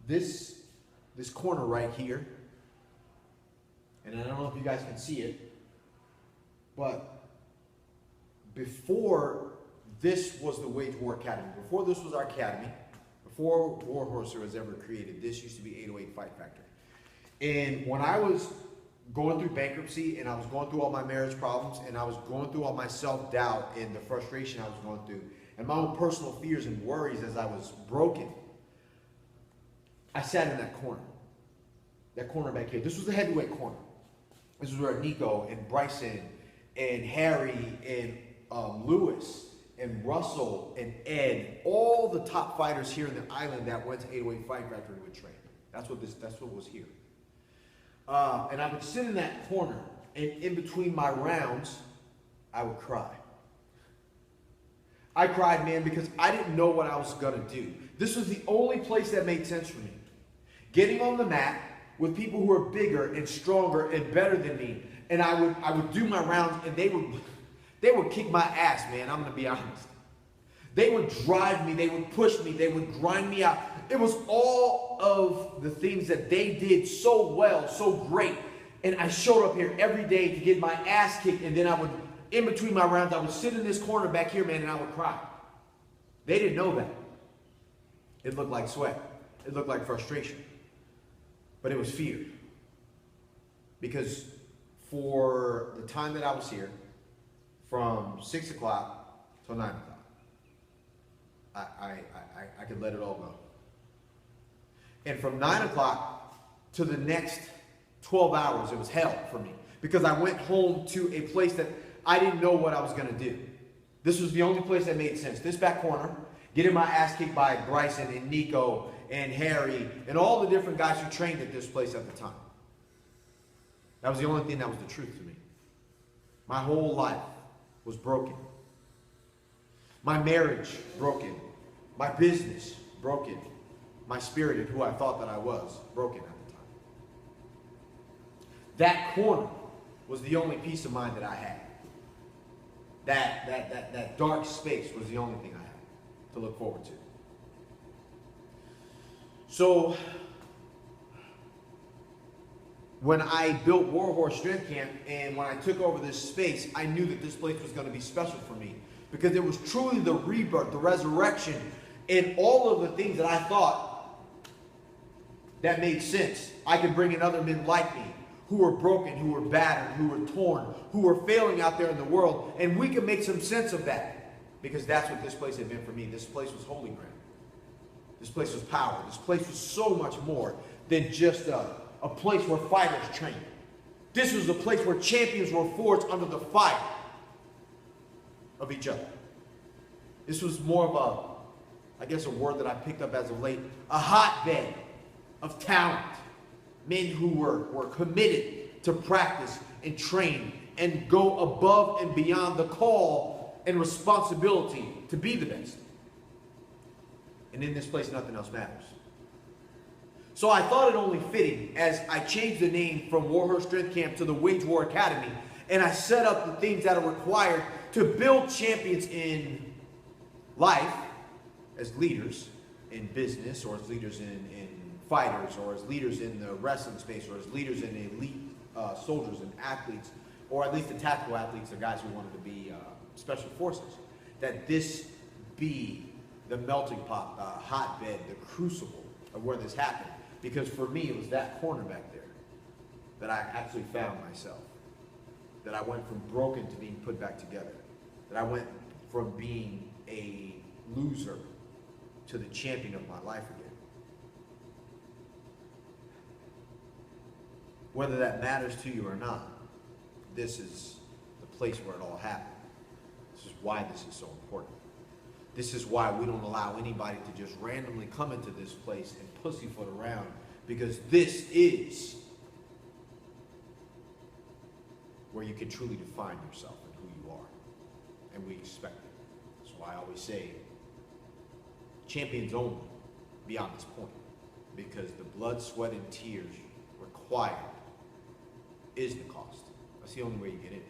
this corner right here, and I don't know if you guys can see it, but before this was the Wage War Academy, before this was our academy, before Warhorse was ever created, this used to be 808 Fight Factory. And when I was going through bankruptcy and I was going through all my marriage problems and I was going through all my self-doubt and the frustration I was going through and my own personal fears and worries as I was broken, I sat in that corner back here. This was the heavyweight corner. This is where Nico and Bryson and Harry and Lewis and Russell and Ed, all the top fighters here in the island that went to 808 Fight Factory would train. That's what was here. And I would sit in that corner, and in between my rounds, I would cry. I cried, man, because I didn't know what I was gonna do. This was the only place that made sense for me. Getting on the mat with people who are bigger and stronger and better than me, and I would do my rounds, and they would kick my ass, man. I'm gonna be honest. They would drive me, they would push me, they would grind me out. It was all of the things that they did so well, so great. And I showed up here every day to get my ass kicked, and then I would, in between my rounds, I would sit in this corner back here, man, and I would cry. They didn't know that. It looked like sweat. It looked like frustration. But it was fear. Because for the time that I was here, from 6 o'clock till 9 o'clock, I could let it all go. And from 9 o'clock to the next 12 hours, it was hell for me. Because I went home to a place that I didn't know what I was going to do. This was the only place that made sense. This back corner, getting my ass kicked by Bryson and Nico and Harry and all the different guys who trained at this place at the time. That was the only thing that was the truth to me. My whole life was broken. My marriage broken. My business broken. My spirit and who I thought that I was broken at the time. That corner was the only peace of mind that I had. That dark space was the only thing I had to look forward to. So when I built Warhorse Strength Camp and when I took over this space, I knew that this place was going to be special for me because it was truly the rebirth, the resurrection, and all of the things that I thought that made sense. I could bring in other men like me who were broken, who were battered, who were torn, who were failing out there in the world, and we could make some sense of that because that's what this place had been for me. This place was holy ground. This place was power. This place was so much more than just a place where fighters trained. This was a place where champions were forged under the fire of each other. This was more of a, I guess a word that I picked up as of late, a hotbed of talent. Men who were committed to practice and train and go above and beyond the call and responsibility to be the best. And in this place, nothing else matters. So I thought it only fitting as I changed the name from Warhorse Strength Camp to the Wage War Academy, and I set up the things that are required to build champions in life as leaders in business, or as leaders in fighters, or as leaders in the wrestling space, or as leaders in elite soldiers and athletes, or at least the tactical athletes, the guys who wanted to be special forces. That this be the melting pot, the hotbed, the crucible of where this happened. Because for me, it was that corner back there that I actually found myself. That I went from broken to being put back together. That I went from being a loser to the champion of my life again. Whether that matters to you or not, this is the place where it all happened. This is why this is so important. This is why we don't allow anybody to just randomly come into this place and pussyfoot around, because this is where you can truly define yourself and who you are, and we expect it. That's why I always say champions only beyond this point, because the blood, sweat, and tears required is the cost. That's the only way you get in.